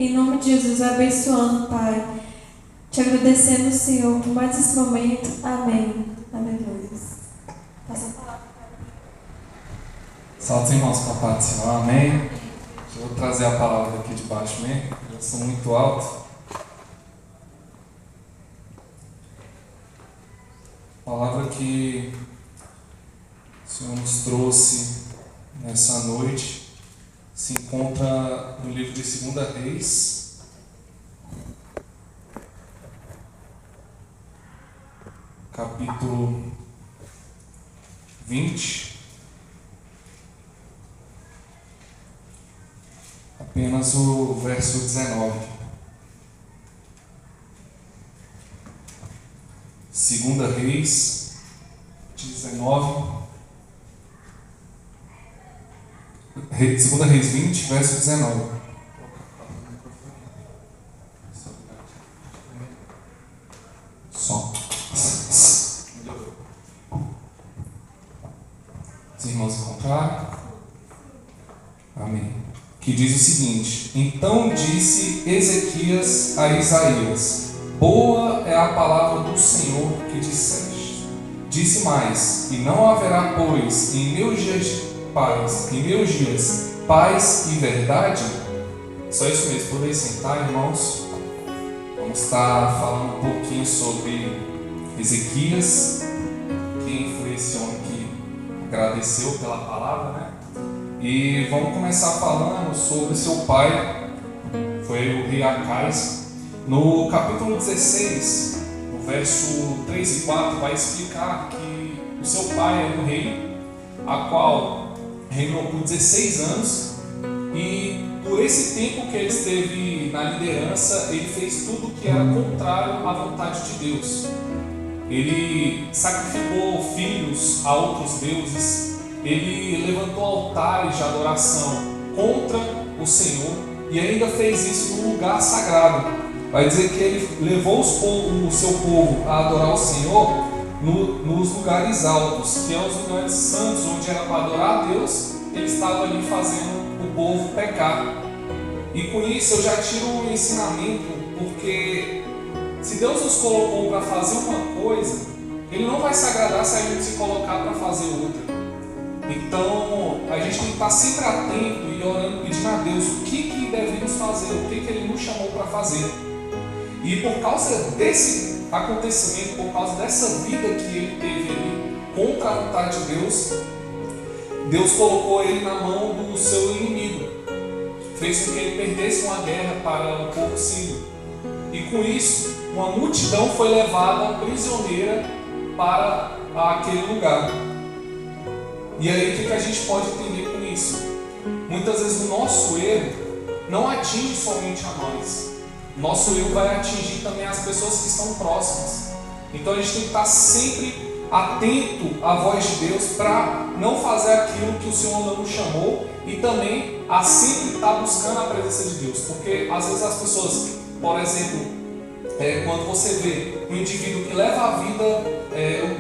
Em nome de Jesus, abençoando, Pai. Te agradecemos, Senhor, por mais esse momento. Amém. Aleluia. Passa a palavra. Salve os irmãos com a paz do Senhor. Amém. Eu vou trazer a palavra daqui de baixo mesmo. Eu sou muito alto. A palavra que o Senhor nos trouxe nessa noite se encontra no livro de 2 Reis, capítulo 20, apenas o verso 19. 2 Reis 19. 2 Reis 20, verso 19. Som. Os irmãos encontraram? Amém. Que diz o seguinte: Então disse Ezequias a Isaías: Boa é a palavra do Senhor que disseste. Disse mais: E não haverá, pois, em meus dias paz e verdade? Só isso mesmo. Podem sentar, irmãos. Vamos estar falando um pouquinho sobre Ezequias. Quem foi esse homem que agradeceu pela palavra, né? E vamos começar falando sobre seu pai, foi o rei Acais. No capítulo 16, no verso 3 e 4, vai explicar que o seu pai era um rei, a qual reinou por 16 anos, e por esse tempo que ele esteve na liderança, ele fez tudo que era contrário à vontade de Deus. Ele sacrificou filhos a outros deuses, ele levantou altares de adoração contra o Senhor e ainda fez isso num lugar sagrado. Vai dizer que ele levou o seu povo a adorar o Senhor nos lugares altos, que é os lugares santos, onde era para adorar a Deus. Ele estava ali fazendo o povo pecar. E com isso eu já tiro um ensinamento, porque se Deus nos colocou para fazer uma coisa, Ele não vai se agradar se a gente se colocar para fazer outra. Então, a gente tem que estar sempre atento e orando, pedindo a Deus o que devemos fazer, o que Ele nos chamou para fazer. E por causa desse acontecimento, por causa dessa vida que ele teve ali, contra a vontade de Deus, Deus colocou ele na mão do seu inimigo. Fez com que ele perdesse uma guerra para o povo sírio. E com isso, uma multidão foi levada prisioneira para aquele lugar. E aí, o que a gente pode entender com isso? Muitas vezes o nosso erro não atinge somente a nós. Nosso erro vai atingir também as pessoas que estão próximas. Então a gente tem que estar sempre atento à voz de Deus para não fazer aquilo que o Senhor não nos chamou, e também a sempre estar buscando a presença de Deus. Porque às vezes as pessoas, por exemplo, quando você vê um indivíduo que leva a vida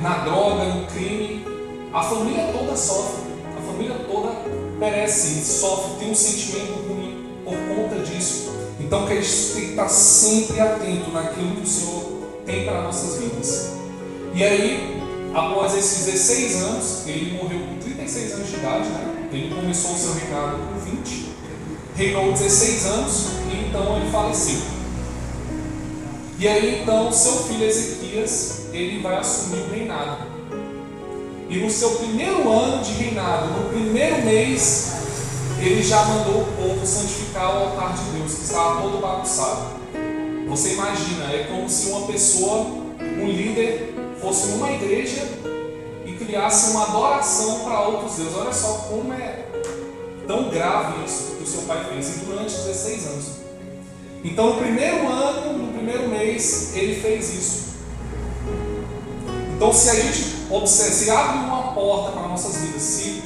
na droga, no crime, a família toda sofre, a família toda perece, sofre, tem um sentimento ruim por conta disso. Então que a gente tem que estar sempre atento naquilo que o Senhor tem para nossas vidas. E aí, após esses 16 anos, ele morreu com 36 anos de idade, né? Ele começou o seu reinado com 20, reinou 16 anos e então ele faleceu. E aí então seu filho Ezequias, ele vai assumir o reinado. E no seu primeiro ano de reinado, no primeiro mês, ele já mandou o povo santificar o altar de Deus, que estava todo bagunçado. Você imagina, é como se uma pessoa, um líder, fosse numa igreja e criasse uma adoração para outros deuses. Olha só como é tão grave isso que o seu pai fez, e durante 16 anos. Então, no primeiro ano, no primeiro mês, ele fez isso. Então, se a gente observa, se abre uma porta para nossas vidas, se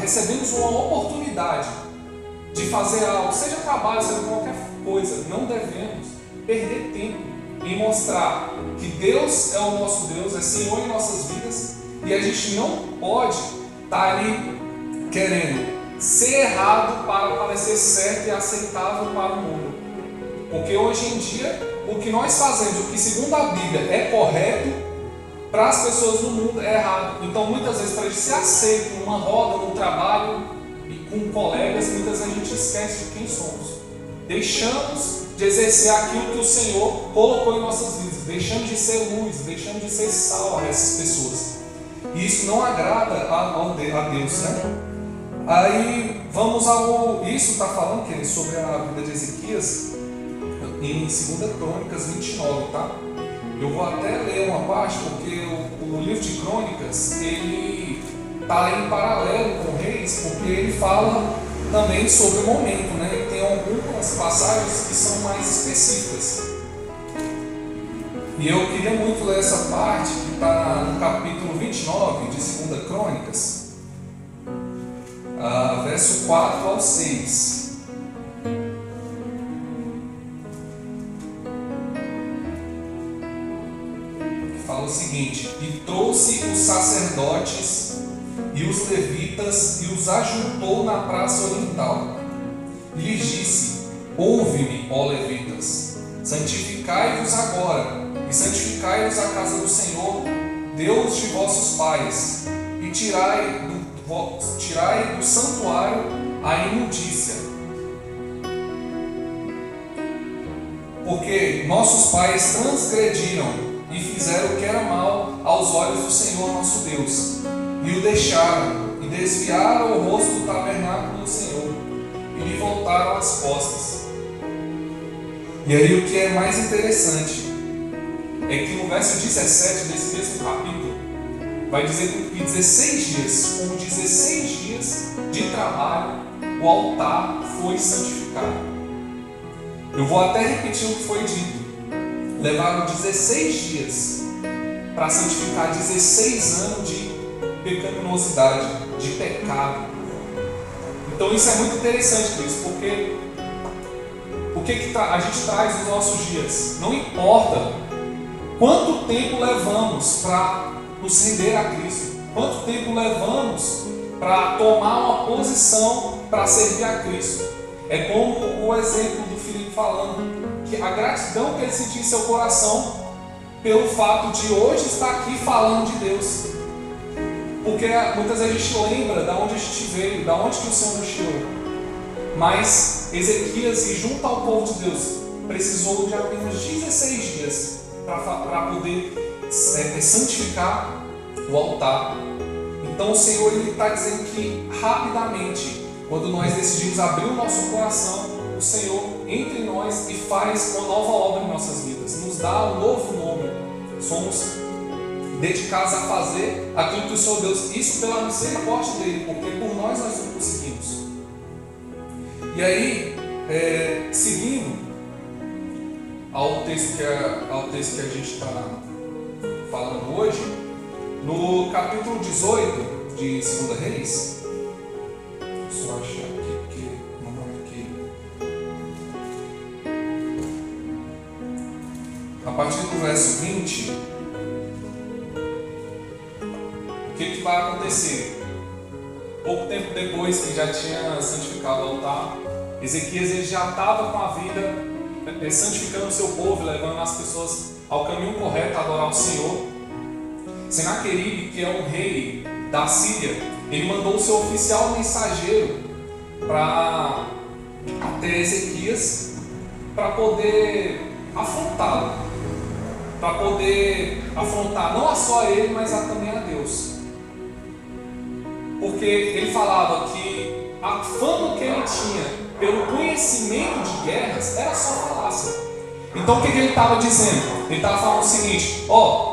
recebemos uma oportunidade de fazer algo, seja trabalho, seja qualquer coisa, não devemos perder tempo em mostrar que Deus é o nosso Deus, é Senhor em nossas vidas, e a gente não pode estar ali querendo ser errado para parecer certo e aceitável para o mundo. Porque hoje em dia, o que nós fazemos, o que segundo a Bíblia é correto, para as pessoas no mundo é errado. Então, muitas vezes, para a gente ser aceito numa roda, num trabalho e com colegas, muitas vezes a gente esquece de quem somos. Deixamos de exercer aquilo que o Senhor colocou em nossas vidas. Deixamos de ser luz, deixamos de ser sal a essas pessoas. E isso não agrada a Deus, né? Aí vamos ao. Isso está falando que sobre a vida de Ezequias em 2 Crônicas 29, tá? Eu vou até ler uma parte, porque o livro de Crônicas ele está em paralelo com Reis, porque ele fala também sobre o momento, né? E tem algumas passagens que são mais específicas. E eu queria muito ler essa parte que está no capítulo 29 de 2 Crônicas, verso 4 ao 6. Que fala o seguinte: E trouxe os sacerdotes e os levitas e os ajuntou na praça oriental. E lhes disse: Ouve-me, ó levitas, santificai-vos agora, e santificai-vos a casa do Senhor, Deus de vossos pais, e tirai do santuário a imundícia. Porque nossos pais transgrediram e fizeram o que era mal aos olhos do Senhor nosso Deus, e o deixaram, e desviaram o rosto do tabernáculo do Senhor, e lhe voltaram as costas. E aí o que é mais interessante é que no verso 17 desse mesmo capítulo vai dizer que 16 dias, com 16 dias de trabalho, o altar foi santificado. Eu vou até repetir o que foi dito. Levaram 16 dias para santificar 16 anos de pecaminosidade, de pecado. Então isso é muito interessante, Cristo, porque o que a gente traz nos nossos dias? Não importa quanto tempo levamos para nos render a Cristo, quanto tempo levamos para tomar uma posição para servir a Cristo. É como o exemplo do Filipe falando, que a gratidão que ele sentiu em seu coração pelo fato de hoje estar aqui falando de Deus. Porque muitas vezes a gente lembra de onde a gente veio, de onde que o Senhor nos tirou. Mas Ezequias, e junto ao povo de Deus, precisou de apenas 16 dias para poder santificar o altar. Então o Senhor está dizendo que rapidamente, quando nós decidimos abrir o nosso coração, o Senhor entra em nós e faz uma nova obra em nossas vidas, nos dá um novo nome. Somos dedicados a fazer aquilo que o Senhor Deus, isso pela misericórdia dele, porque por nós não conseguimos. E aí, seguindo ao texto que a gente está falando hoje, no capítulo 18 de 2 Reis, deixa eu achar aqui, porque não é aqui. A partir do verso 20, o que vai acontecer? Pouco tempo depois que já tinha santificado o altar, Ezequias ele já estava com a vida santificando o seu povo, levando as pessoas ao caminho correto a adorar o Senhor. Senaqueribe, que é um rei da Síria, ele mandou o seu oficial mensageiro até Ezequias para poder afrontá-lo, para poder afrontar não só a ele, mas também a Deus. Porque ele falava que a fama que ele tinha pelo conhecimento de guerras era só falácia. Então o que ele estava dizendo? Ele estava falando o seguinte: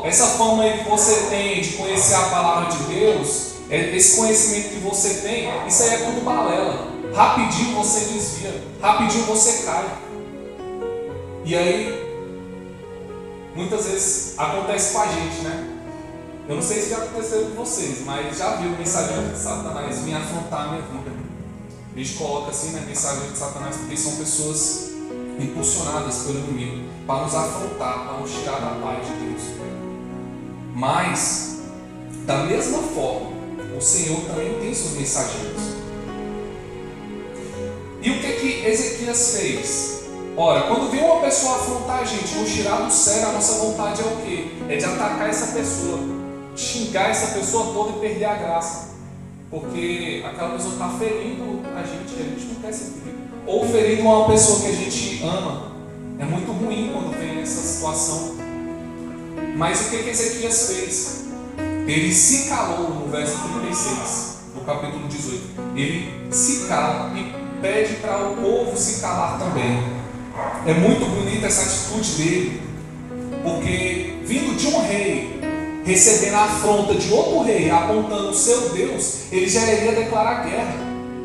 essa fama aí que você tem de conhecer a palavra de Deus, esse conhecimento que você tem, isso aí é tudo balela. Rapidinho você desvia, rapidinho você cai. E aí, muitas vezes acontece com a gente, né? Eu não sei se já aconteceu com vocês, mas já viu o mensageiro de Satanás vir afrontar a minha vida. A gente coloca assim, né, mensageiro de Satanás, porque são pessoas impulsionadas pelo inimigo para nos afrontar, para nos tirar da paz de Deus. Mas, da mesma forma, o Senhor também tem seus mensageiros. E o que Ezequias fez? Ora, quando vem uma pessoa afrontar a gente, nos tirar do sério, a nossa vontade é o quê? É de atacar essa pessoa, de xingar essa pessoa toda e perder a graça. Porque aquela pessoa está ferindo a gente não quer ser ferido. Ou ferindo uma pessoa que a gente ama. É muito ruim quando vem essa situação. Mas o que Ezequias fez? Ele se calou no verso 36, no capítulo 18. Ele se cala e pede para o povo se calar também. É muito bonita essa atitude dele, porque vindo de um rei, recebendo a afronta de outro rei, apontando o seu Deus, ele já iria declarar guerra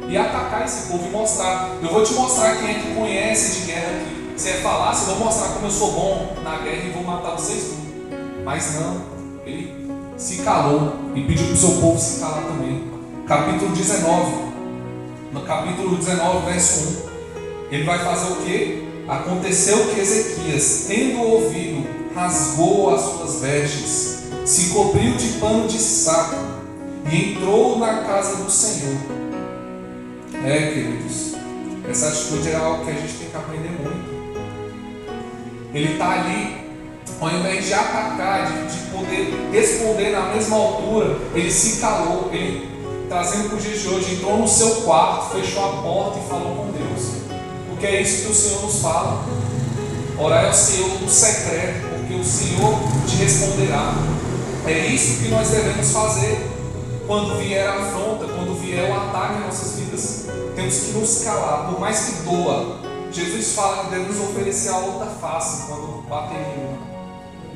e atacar esse povo e mostrar. Eu vou te mostrar quem é que conhece de guerra aqui. Se é falasse, eu vou mostrar como eu sou bom na guerra e vou matar vocês tudo. Mas não, ele se calou e pediu para o seu povo se calar também. Capítulo 19, no capítulo 19, verso 1, ele vai fazer o quê? Aconteceu que Ezequias, tendo ouvido, rasgou as suas vestes, se cobriu de pano de saco e entrou na casa do Senhor. Queridos, essa atitude é algo que a gente tem que aprender muito. Ele está ali, ao invés de atacar, de poder responder na mesma altura, ele se calou, ele, trazendo para os dias de hoje, entrou no seu quarto, fechou a porta e falou com Deus. Porque é isso que o Senhor nos fala. Orar ao Senhor no secreto, porque o Senhor te responderá. É isso que nós devemos fazer quando vier a afronta, quando vier o ataque em nossas vidas. Temos que nos calar, por mais que doa. Jesus fala que devemos oferecer a outra face quando bater em uma.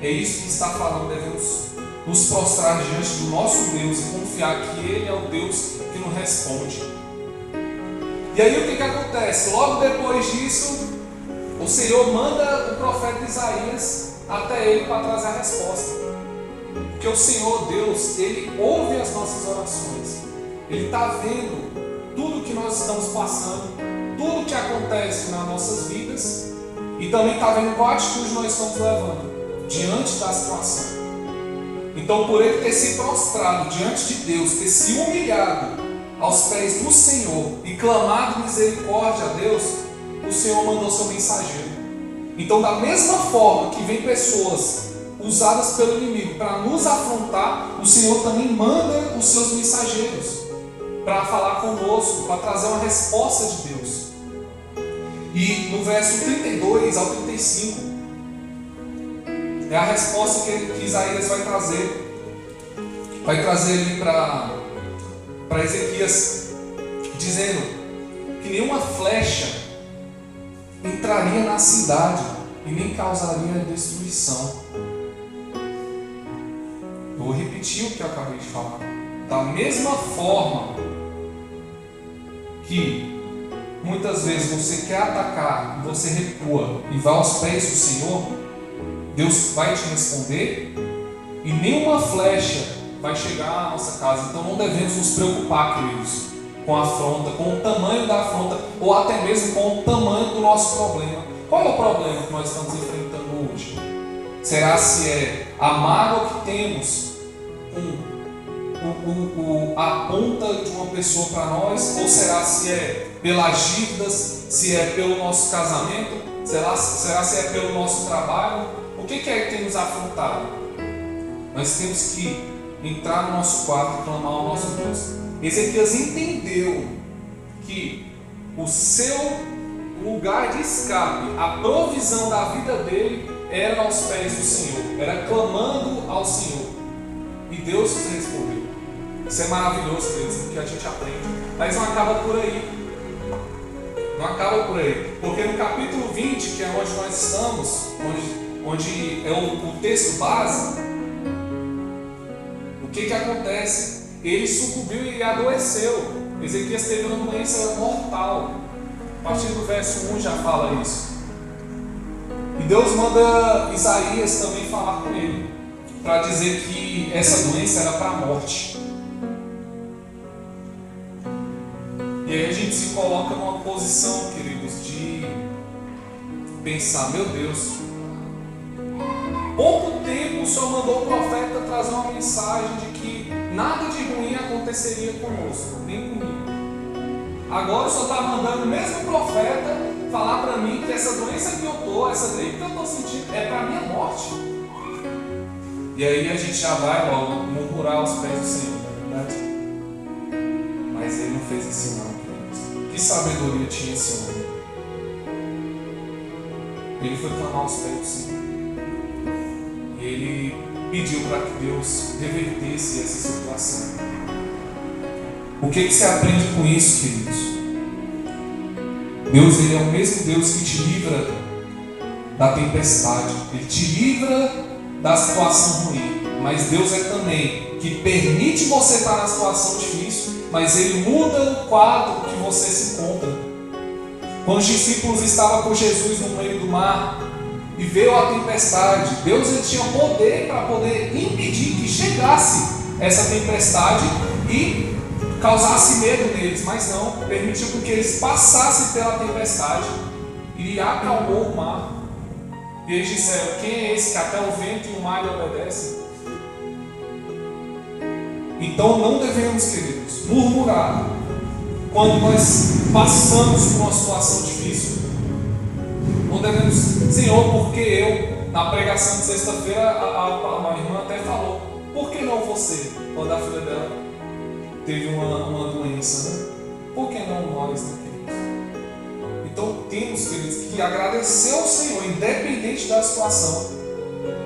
É isso que está falando, devemos nos prostrar diante do nosso Deus e confiar que Ele é o Deus que nos responde. E aí o que acontece? Logo depois disso, o Senhor manda o profeta Isaías até ele para trazer a resposta. Porque o Senhor Deus, Ele ouve as nossas orações. Ele está vendo tudo que nós estamos passando, tudo que acontece nas nossas vidas, e também está vendo qual atitude nós estamos levando diante da situação. Então, por ele ter se prostrado diante de Deus, ter se humilhado aos pés do Senhor e clamado misericórdia a Deus, o Senhor mandou seu mensageiro. Então, da mesma forma que vem pessoas usadas pelo inimigo para nos afrontar, o Senhor também manda os seus mensageiros para falar conosco, para trazer uma resposta de Deus. E no verso 32 ao 35 é a resposta que Isaías vai trazer. Vai trazer ali para Ezequias, dizendo que nenhuma flecha entraria na cidade e nem causaria destruição. Eu vou repetir o que eu acabei de falar. Da mesma forma que muitas vezes você quer atacar e você recua e vai aos pés do Senhor, Deus vai te responder e nenhuma flecha vai chegar à nossa casa. Então não devemos nos preocupar, queridos, com a afronta, com o tamanho da afronta ou até mesmo com o tamanho do nosso problema. Qual é o problema que nós estamos enfrentando hoje? Será se é a mágoa que temos a ponta de uma pessoa para nós, ou será se é pelas dívidas, se é pelo nosso casamento, será se é pelo nosso trabalho? O que é que tem nos afrontado? Nós temos que entrar no nosso quarto e clamar ao nosso Deus. Ezequias entendeu que o seu lugar de escape, a provisão da vida dele era aos pés do Senhor, era clamando ao Senhor, e Deus respondeu. Isso é maravilhoso, queridos, porque a gente aprende. Mas não acaba por aí. Não acaba por aí. Porque no capítulo 20, que é onde nós estamos, onde é o texto base, o que acontece? Ele sucumbiu e adoeceu. Ezequias teve uma doença mortal. A partir do verso 1 já fala isso. E Deus manda Isaías também falar com ele, para dizer que essa doença era para a morte. E aí a gente se coloca numa posição, queridos, de pensar, meu Deus, pouco tempo o Senhor mandou o profeta trazer uma mensagem de que nada de ruim aconteceria conosco, nem comigo. Agora o Senhor está mandando o mesmo profeta falar para mim que essa doença que eu tô, essa gripe que eu tô sentindo é para minha morte. E aí a gente já vai logo murmurar aos pés do Senhor, não é verdade? Mas ele não fez assim não, queridos. Que sabedoria tinha esse homem? Ele foi clamar aos pés do Senhor. E ele pediu para que Deus revertesse essa situação. O que você aprende com isso, queridos? Deus, ele é o mesmo Deus que te livra da tempestade. Ele te livra da situação ruim. Mas Deus é também que permite você estar na situação difícil, mas Ele muda o quadro que você se encontra. Quando os discípulos estavam com Jesus no meio do mar e veio a tempestade, Deus ele tinha poder para poder impedir que chegasse essa tempestade e causasse medo neles, mas não, permitiu que eles passassem pela tempestade e acalmou o mar. E eles disseram: quem é esse que até o vento e o mar lhe obedecem? Então não devemos, queridos, murmurar quando nós passamos por uma situação difícil. Não devemos, Senhor, porque eu, na pregação de sexta-feira, a irmã até falou: por que não você, quando a filha dela teve uma doença, né? Por que não nós, né, queridos? Então temos, queridos, que agradecer ao Senhor, independente da situação.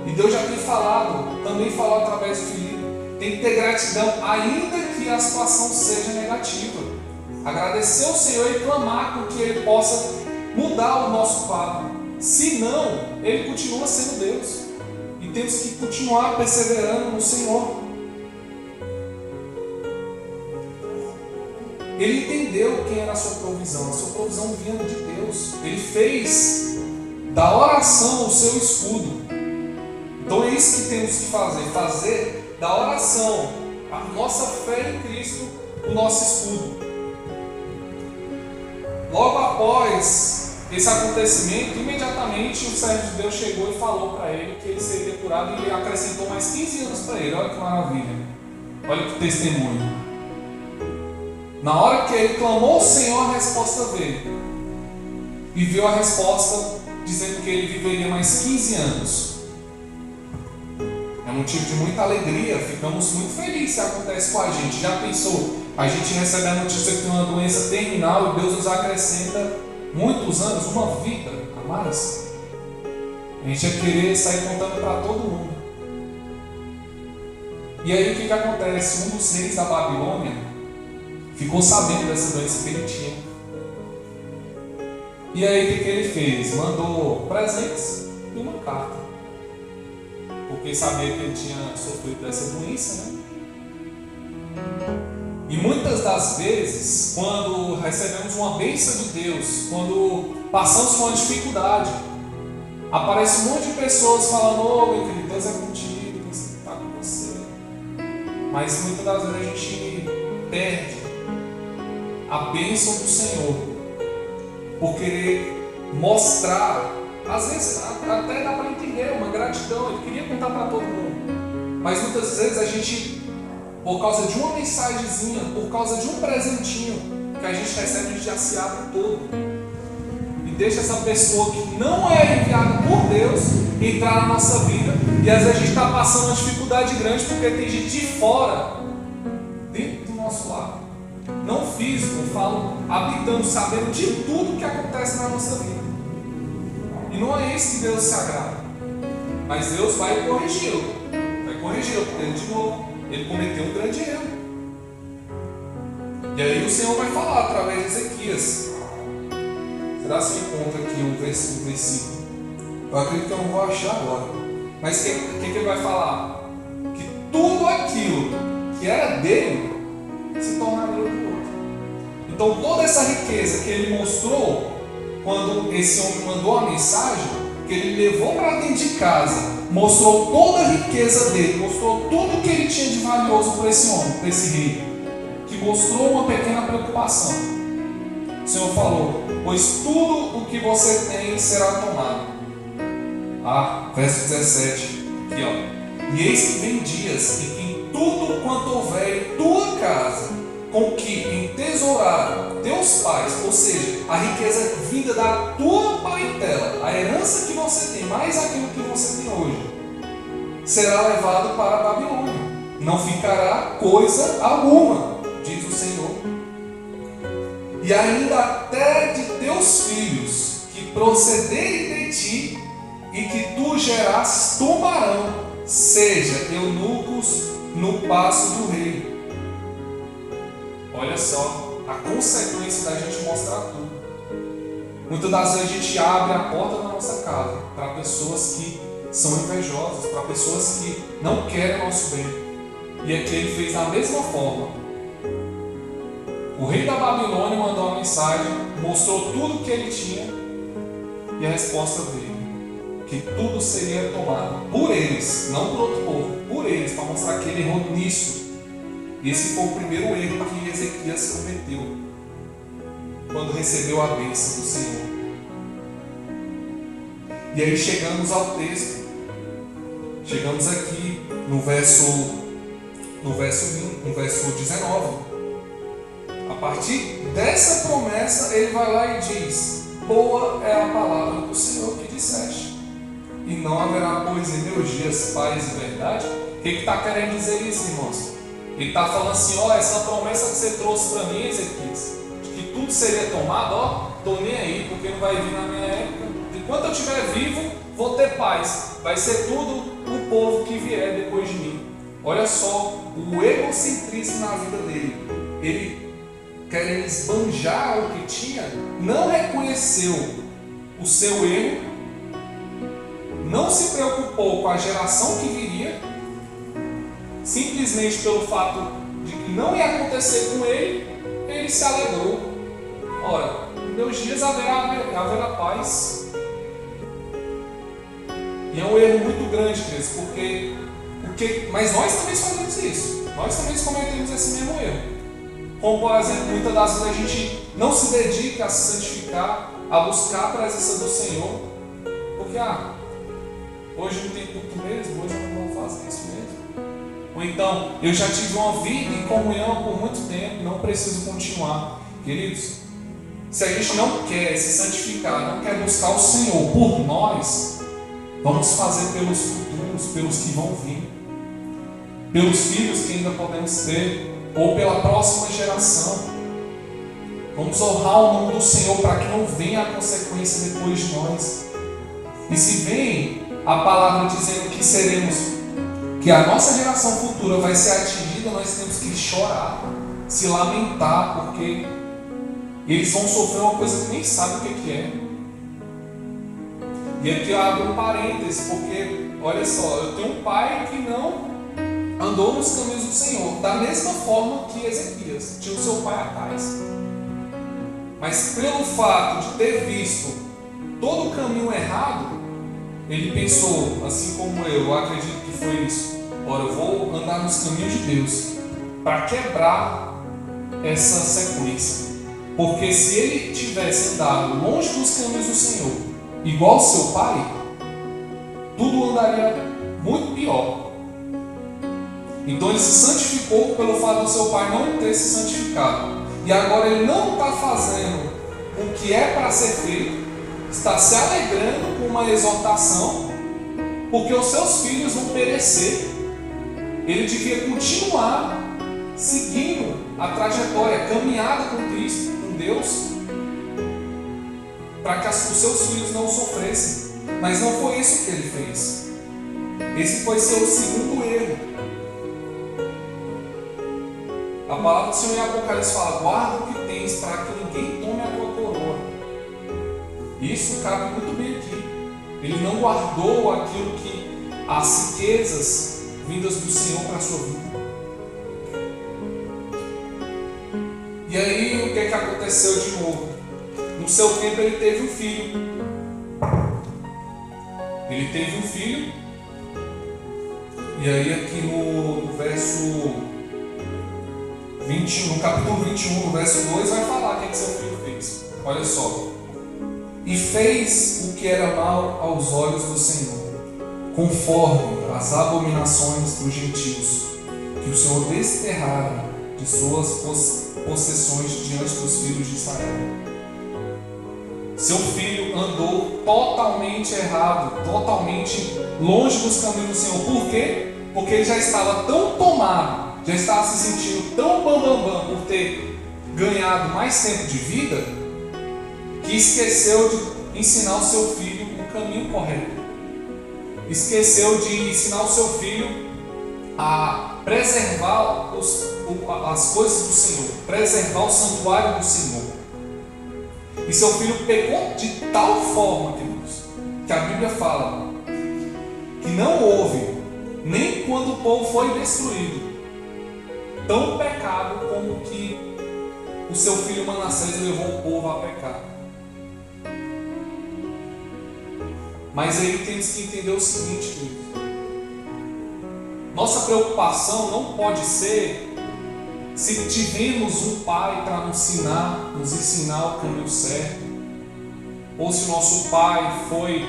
E Deus já tem falado, também falou através do Filipe, tem que ter gratidão, ainda que a situação seja negativa. Agradecer ao Senhor e clamar com que Ele possa mudar o nosso quadro. Se não, Ele continua sendo Deus. E temos que continuar perseverando no Senhor. Ele entendeu quem era a sua provisão. A sua provisão vinha de Deus. Ele fez da oração o seu escudo. Então é isso que temos que fazer. Fazer da oração a nossa fé em Cristo o nosso escudo. Logo após esse acontecimento, imediatamente o servo de Deus chegou e falou para ele que ele seria curado, e ele acrescentou mais 15 anos para ele. Olha que maravilha, olha que testemunho. Na hora que ele clamou ao Senhor, a resposta veio, e viu a resposta dizendo que ele viveria mais 15 anos. É motivo de muita alegria, ficamos muito felizes se acontece com a gente. Já pensou? A gente recebe a notícia que tem uma doença terminal e Deus nos acrescenta muitos anos, uma vida a mais. A gente ia querer sair contando para todo mundo. E aí o que acontece? Um dos reis da Babilônia ficou sabendo dessa doença que ele tinha. E aí o que ele fez? Mandou presentes e uma carta. Porque sabia que ele tinha sofrido dessa doença, né? E muitas das vezes, quando recebemos uma bênção de Deus, quando passamos por uma dificuldade, aparece um monte de pessoas falando: ô meu querido, Deus é contigo, Deus está com você. Mas muitas das vezes a gente perde a bênção do Senhor por querer mostrar. Às vezes até dá para entender uma gratidão, ele queria contar para todo mundo. Mas muitas vezes a gente, por causa de uma mensagenzinha, por causa de um presentinho que a gente recebe, a gente já se abre todo. E deixa essa pessoa que não é enviada por Deus entrar na nossa vida. E às vezes a gente está passando uma dificuldade grande porque tem gente de fora, dentro do nosso lar. Não físico, eu falo habitando, sabendo de tudo que acontece na nossa vida. E não é isso que Deus se agrada. Mas Deus vai corrigi-lo. Vai corrigi-lo, porque de novo, ele cometeu um grande erro. E aí o Senhor vai falar através de Ezequias. Será que você encontra aqui um versículo? Eu acredito que eu não vou achar agora. Mas o que ele vai falar? Que tudo aquilo que era dele se tornaria do outro. Então toda essa riqueza que ele mostrou, quando esse homem mandou a mensagem, que ele levou para dentro de casa, mostrou toda a riqueza dele, mostrou tudo que ele tinha de valioso para esse homem, para esse rei, que mostrou uma pequena preocupação. O Senhor falou: pois tudo o que você tem será tomado. Verso 17, aqui ó. E eis que vem dias em que tudo quanto houver em tua casa com que entesouraram teus pais, ou seja, a riqueza vinda da tua parentela, a herança que você tem, mais aquilo que você tem hoje, será levado para a Babilônia. Não ficará coisa alguma, diz o Senhor. E ainda até de teus filhos que procederem de ti e que tu gerasses tomarão, seja eunucos no paço do rei. Olha só a consequência da gente mostrar tudo. Muitas das vezes a gente abre a porta da nossa casa para pessoas que são invejosas, para pessoas que não querem o nosso bem. E aqui ele fez da mesma forma. O rei da Babilônia mandou uma mensagem, mostrou tudo que ele tinha, e a resposta veio: que tudo seria tomado por eles, não por outro povo, por eles, para mostrar que ele errou nisso. Esse foi o primeiro erro que Ezequias cometeu quando recebeu a bênção do Senhor. E aí chegamos ao texto. Chegamos aqui no verso 19. A partir dessa promessa, ele vai lá e diz: boa é a palavra do Senhor que disseste, e não haverá, pois, em meus dias paz e verdade. O que está querendo dizer isso, irmãos? Ele está falando assim: ó, essa promessa que você trouxe para mim, Ezequias, de que tudo seria tomado, ó, estou nem aí, porque não vai vir na minha época. Enquanto eu estiver vivo, vou ter paz. Vai ser tudo o povo que vier depois de mim. Olha só o egocentrismo na vida dele. Ele, querendo esbanjar o que tinha, não reconheceu o seu erro, não se preocupou com a geração que viria, simplesmente pelo fato de que não ia acontecer com ele, ele se alegrou. Ora, em meus dias haverá paz. E é um erro muito grande, queridos, mas nós também fazemos isso. Nós também cometemos esse mesmo erro. Como, por exemplo, muitas das vezes a gente não se dedica a se santificar, a buscar a presença do Senhor, porque, hoje não tem culto mesmo, hoje eu não vou fazer isso mesmo. Ou então, eu já tive uma vida em comunhão por muito tempo, não preciso continuar. Queridos, se a gente não quer se santificar, não quer buscar o Senhor por nós, vamos fazer pelos futuros, pelos que vão vir, pelos filhos que ainda podemos ter, ou pela próxima geração. Vamos honrar o nome do Senhor para que não venha a consequência depois de nós. E se vem a palavra dizendo que a nossa geração futura vai ser atingida, nós temos que chorar, se lamentar, porque eles vão sofrer uma coisa que nem sabem o que é. E aqui eu abro um parênteses, porque, olha só, eu tenho um pai que não andou nos caminhos do Senhor, da mesma forma que Ezequias, tinha o seu pai atrás. Mas pelo fato de ter visto todo o caminho errado, ele pensou, assim como eu acredito que foi isso: ora, eu vou andar nos caminhos de Deus para quebrar essa sequência. Porque se ele tivesse andado longe dos caminhos do Senhor, igual seu pai, tudo andaria muito pior. Então ele se santificou pelo fato do seu pai não ter se santificado. E agora ele não está fazendo o que é para ser feito, está se alegrando com uma exortação, porque os seus filhos vão perecer. Ele devia continuar seguindo a trajetória, a caminhada com Cristo, com Deus, para que os seus filhos não sofressem. Mas não foi isso que ele fez. Esse foi seu segundo erro. A palavra do Senhor em Apocalipse fala: guarda o que tens para que ninguém tome a tua coroa. Isso cabe muito bem aqui. Ele não guardou aquilo que as riquezas vindas do Senhor para a sua vida. E aí o que aconteceu de novo? No seu tempo ele teve um filho. Ele teve um filho. E aí aqui no verso 21, no capítulo 21, no verso 2, vai falar o que seu filho fez. Olha só. E fez o que era mal aos olhos do Senhor, conforme as abominações dos gentios, que o Senhor desterrara de suas possessões diante dos filhos de Israel. Seu filho andou totalmente errado, totalmente longe dos caminhos do Senhor. Por quê? Porque ele já estava tão tomado, já estava se sentindo tão bambambam por ter ganhado mais tempo de vida, que esqueceu de ensinar o seu filho o caminho correto. Esqueceu de ensinar o seu filho a preservar as coisas do Senhor, preservar o santuário do Senhor. E seu filho pecou de tal forma, queridos, que a Bíblia fala que não houve, nem quando o povo foi destruído, tão pecado como que o seu filho Manassés levou o povo a pecar. Mas aí temos que entender o seguinte, queridos. Nossa preocupação não pode ser se tivemos um pai para nos ensinar o caminho certo, ou se o nosso pai foi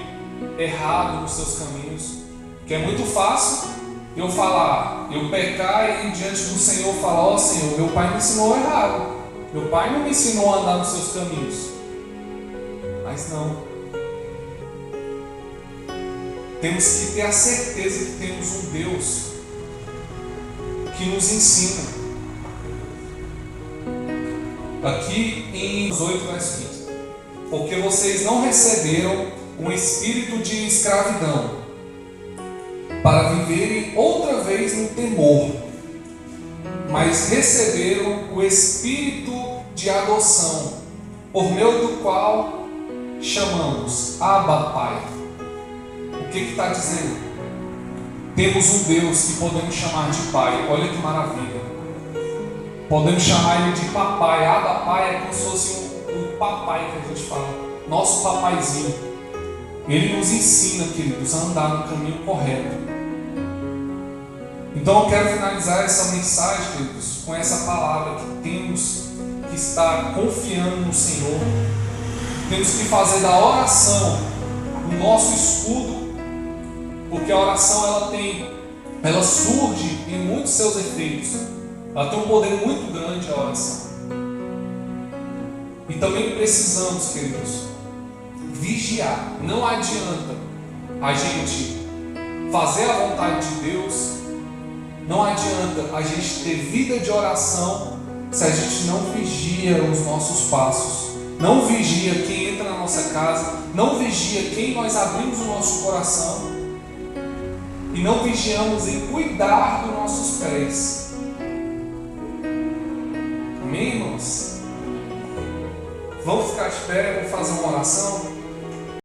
errado nos seus caminhos. Que é muito fácil eu falar, eu pecar e diante do Senhor falar: ó Senhor, meu pai me ensinou errado, meu pai não me ensinou a andar nos seus caminhos. Mas não. Temos que ter a certeza que temos um Deus que nos ensina. Aqui em 8, verso 15. Porque vocês não receberam um espírito de escravidão para viverem outra vez no temor, mas receberam o espírito de adoção, por meio do qual chamamos Abba, Pai. O que está dizendo? Temos um Deus que podemos chamar de Pai. Olha que maravilha. Podemos chamar Ele de Papai. Abba, Pai é como se fosse o papai que a gente fala. Nosso papaizinho. Ele nos ensina, queridos, a andar no caminho correto. Então eu quero finalizar essa mensagem, queridos, com essa palavra que temos que estar confiando no Senhor. Temos que fazer da oração o nosso escudo, porque a oração ela surge em muitos seus efeitos. Ela tem um poder muito grande, a oração. E também precisamos, queridos, vigiar. Não adianta a gente fazer a vontade de Deus, não adianta a gente ter vida de oração se a gente não vigia os nossos passos, não vigia quem entra na nossa casa, não vigia quem nós abrimos o nosso coração e não vigiamos em cuidar dos nossos pés. Amém, irmãos? Vamos ficar de pé, vamos fazer uma oração.